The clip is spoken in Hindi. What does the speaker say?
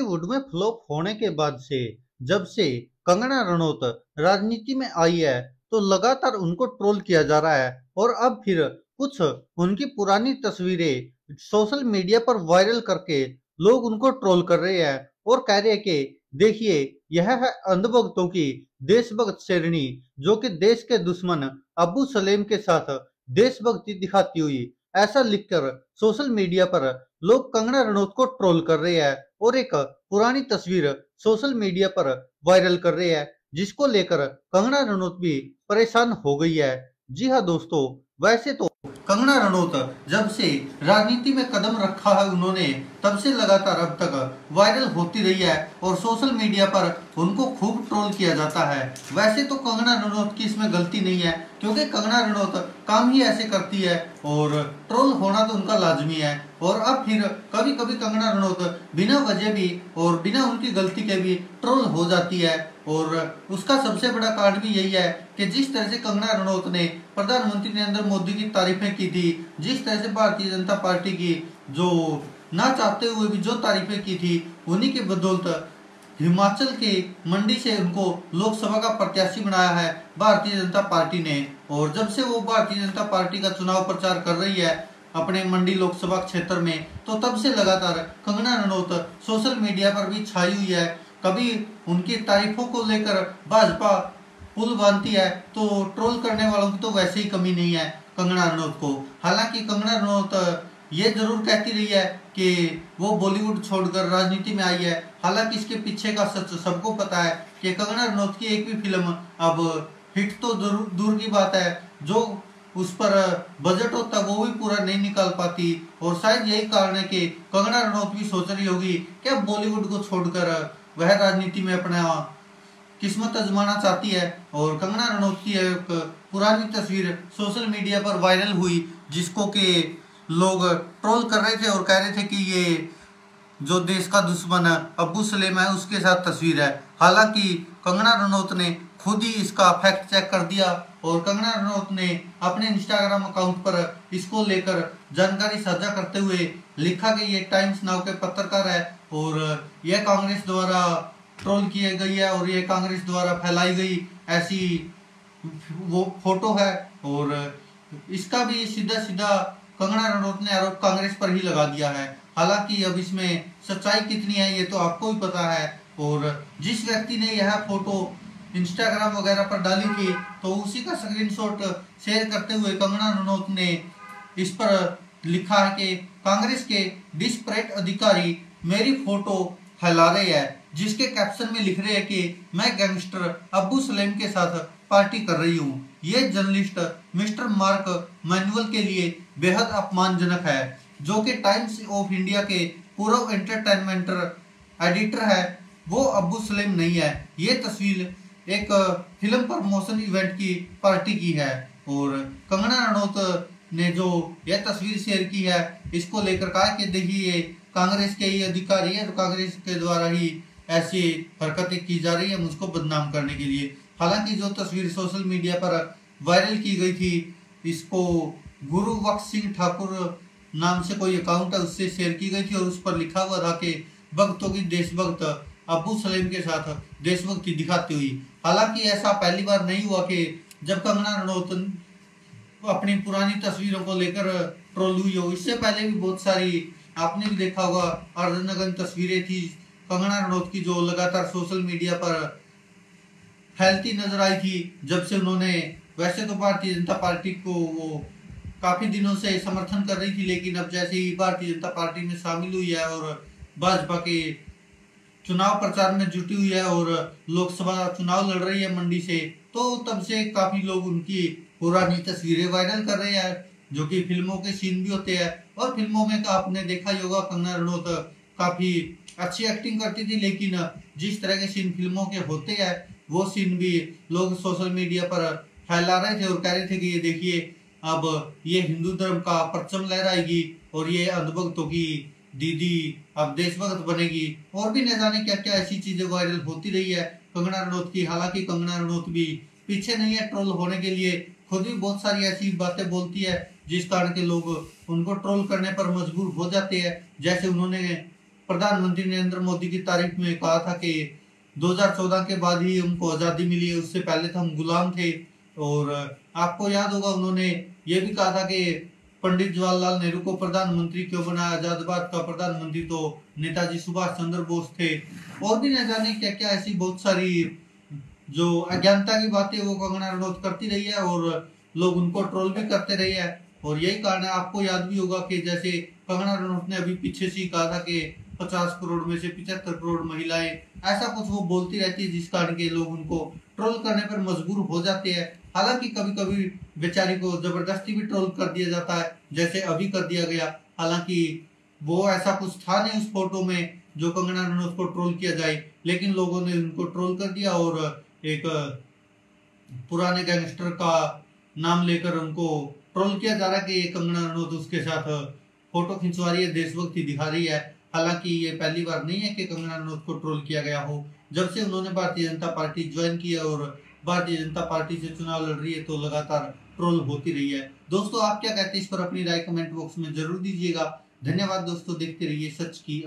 बॉलीवुड में फ्लॉप होने के बाद से जब से कंगना रनौत राजनीति में आई है तो लगातार उनको ट्रोल किया जा रहा है और अब फिर कुछ उनकी पुरानी तस्वीरें सोशल मीडिया पर वायरल करके लोग उनको ट्रोल कर रहे हैं और कह रहे हैं कि देखिए यह है अंधभक्तों की देशभक्त शेरनी जो कि देश के दुश्मन अब्बू सलेम के साथ देशभक्ति दिखाती हुई ऐसा लिखकर सोशल मीडिया पर लोग कंगना रनौत को ट्रोल कर रहे हैं और एक पुरानी तस्वीर सोशल मीडिया पर वायरल कर रहे हैं जिसको लेकर कंगना रनौत भी परेशान हो गई है। जी हाँ दोस्तों, वैसे तो कंगना रनौत जब से राजनीति में कदम रखा है उन्होंने तब से लगातार अब तक वायरल होती रही है और सोशल मीडिया पर उनको खूब ट्रोल किया जाता है। वैसे तो कंगना रनौत की इसमें गलती नहीं है क्योंकि कंगना रनौत काम ही ऐसे करती है और ट्रोल होना तो उनका लाजमी है। और अब फिर कभी कभी कंगना रनौत बिना वजह भी और बिना उनकी गलती के भी ट्रोल हो जाती है और उसका सबसे बड़ा कारण भी यही है कि जिस तरह से कंगना रनौत ने प्रधानमंत्री नरेंद्र मोदी की तारीफें की थी, जिस तरह से भारतीय जनता पार्टी की जो ना चाहते हुए भी जो तारीफें की थी, उन्हीं के बदौलत हिमाचल के मंडी से उनको लोकसभा का प्रत्याशी बनाया है भारतीय जनता पार्टी ने। और जब से वो भारतीय जनता पार्टी का चुनाव प्रचार कर रही है अपने मंडी लोकसभा क्षेत्र में तो तब से लगातार कंगना रनौत सोशल मीडिया पर भी छाई हुई है। कभी उनकी तारीफों को लेकर भाजपा पुल बांधती है तो ट्रोल करने वालों की तो वैसे ही कमी नहीं है कंगना रनौत को। हालांकि कंगना रनौत ये जरूर कहती रही है कि वो बॉलीवुड छोड़कर राजनीति में आई है। हालांकि इसके पीछे का सच सबको पता है कि कंगना रनौत की एक भी फिल्म अब हिट तो दूर की बात है, जो उस पर बजट होता वो भी पूरा नहीं निकाल पाती। और शायद यही कारण है कि कंगना रनौत भी सोच रही होगी कि अब बॉलीवुड को छोड़कर वह राजनीति में अपना किस्मत आजमाना चाहती है। और कंगना रनौत की एक पुरानी तस्वीर सोशल मीडिया पर वायरल हुई जिसको कि लोग ट्रोल कर रहे थे और कह रहे थे कि ये जो देश का दुश्मन है अब्बू सलेम है उसके साथ तस्वीर है। हालांकि कंगना रनौत ने खुद ही इसका फैक्ट चेक कर दिया और कंगना रनौत ने अपने इंस्टाग्राम अकाउंट पर इसको लेकर जानकारी साझा करते हुए लिखा कि ये टाइम्स नाउ के पत्रकार है और यह कांग्रेस द्वारा ट्रोल किए गई है और ये कांग्रेस द्वारा फैलाई गई ऐसी वो फोटो है। और इसका भी सीधा सीधा कंगना रनौत ने आरोप कांग्रेस पर ही लगा दिया है। हालांकि अब इसमें सच्चाई कितनी है ये तो आपको भी पता है। और जिस व्यक्ति ने यह फोटो इंस्टाग्राम वगैरह पर डाली थी तो उसी का स्क्रीनशॉट शेयर करते हुए कंगना रनौत ने इस पर लिखा है कि कांग्रेस के डिस्परेट अधिकारी मेरी फोटो फैला रहे हैं, जिसके कैप्शन में लिख रहे हैं कि मैं गैंगस्टर अब्बू सलेम के साथ पार्टी कर रही हूँ। ये जर्नलिस्ट मिस्टर मार्क मैनुअल के लिए बेहद अपमानजनक है, जो कि टाइम्स ऑफ इंडिया के पूर्व एंटरटेनमेंट एडिटर है, वो अब्बू सलेम नहीं है। ये तस्वीर एक फिल्म प्रमोशन इवेंट की पार्टी की है। और कंगना रनौत ने जो यह तस्वीर शेयर की है इसको लेकर कहा कि देखिए ये कांग्रेस के ही अधिकारी है, तो कांग्रेस के द्वारा ही ऐसी हरकतें की जा रही है मुझको बदनाम करने के लिए। हालांकि जो तस्वीर सोशल मीडिया पर वायरल की गई थी इसको गुरु बख्श सिंह ठाकुर नाम से कोई अकाउंट है उससे शेयर की गई थी और उस पर लिखा हुआ था कि भक्तों की देशभक्त अब्बू सलेम के साथ देशभक्ति दिखाती हुई। हालांकि ऐसा पहली बार नहीं हुआ कि जब कंगना रनौत अपनी पुरानी तस्वीरों को लेकर ट्रोल हुई हो। इससे पहले भी बहुत सारी आपने भी देखा होगा अर्धनग्न तस्वीरें थी कंगना रनौत की जो लगातार सोशल मीडिया पर फैलती नजर आई थी जब से उन्होंने, वैसे तो भारतीय जनता पार्टी को वो काफी दिनों से समर्थन कर रही थी, लेकिन अब जैसे ही भारतीय जनता पार्टी में शामिल हुई है और भाजपा के चुनाव प्रचार में जुटी हुई है और लोकसभा चुनाव लड़ रही है मंडी से, तो तब से काफी लोग उनकी पुरानी तस्वीरें वायरल कर रहे हैं जो कि फिल्मों के सीन भी होते हैं। और फिल्मों में आपने देखा ही होगा कंगना रनौत काफी अच्छी एक्टिंग करती थी, लेकिन जिस तरह के सीन फिल्मों के होते हैं वो सीन भी लोग सोशल मीडिया पर फैला रहे थे और कह रहे थे कि ये देखिए अब ये हिंदू धर्म का परचम लहराएगी और ये अंधभक्तों की दीदी अब देशभक्त बनेगी और भी न जाने क्या क्या ऐसी चीजें वायरल होती रही है कंगना रनौत की। हालांकि कंगना रनौत भी पीछे नहीं है ट्रोल होने के लिए, खुद भी बहुत सारी ऐसी बातें बोलती है जिस कारण के लोग उनको ट्रोल करने पर मजबूर हो जाते हैं। जैसे उन्होंने प्रधानमंत्री नरेंद्र मोदी की तारीफ में कहा था कि 2014 के बाद ही हमको आज़ादी मिली है, उससे पहले तो हम गुलाम थे। और आपको याद होगा उन्होंने ये भी कहा था कि पंडित जवाहरलाल नेहरू को प्रधानमंत्री क्यों बनाया, आजाद भारत का प्रधानमंत्री तो नेताजी सुभाष चंद्र बोस थे। और भी न जाने क्या क्या ऐसी बहुत सारी जो अज्ञानता की बातें वो कंगना रनौत करती रही है और लोग उनको ट्रोल भी करते रहे हैं। और यही कारण है, आपको याद भी होगा कि जैसे कंगना रनौत ने अभी पीछे से ही कहा था कि 50 करोड़ में से 75 करोड़ महिलाएं, ऐसा कुछ वो बोलती रहती है जिस कारण के लोग उनको ट्रोल करने पर मजबूर हो जाते हैं। हालांकि कभी कभी बेचारी को जबरदस्ती भी ट्रोल कर दिया जाता है, जैसे अभी कर दिया गया। हालांकि वो ऐसा कुछ था नहीं उस फोटो में जो कंगना रनौत को ट्रोल किया जाए, लेकिन लोगों ने उनको ट्रोल कर दिया और एक पुराने गैंगस्टर का नाम लेकर उनको ट्रोल किया जा रहा है कि ये कंगना रनौत उसके साथ फोटो खिंचवा रही है, देशभक्ति दिखा रही है। हालांकि ये पहली बार नहीं है कि कंगना रनौत को ट्रोल किया गया हो। जब से उन्होंने भारतीय जनता पार्टी ज्वाइन की है और भारतीय जनता पार्टी से चुनाव लड़ रही है तो लगातार ट्रोल होती रही है। दोस्तों आप क्या कहते हैं इस पर अपनी राय कमेंट बॉक्स में जरूर दीजिएगा। धन्यवाद दोस्तों, देखते रहिए सच की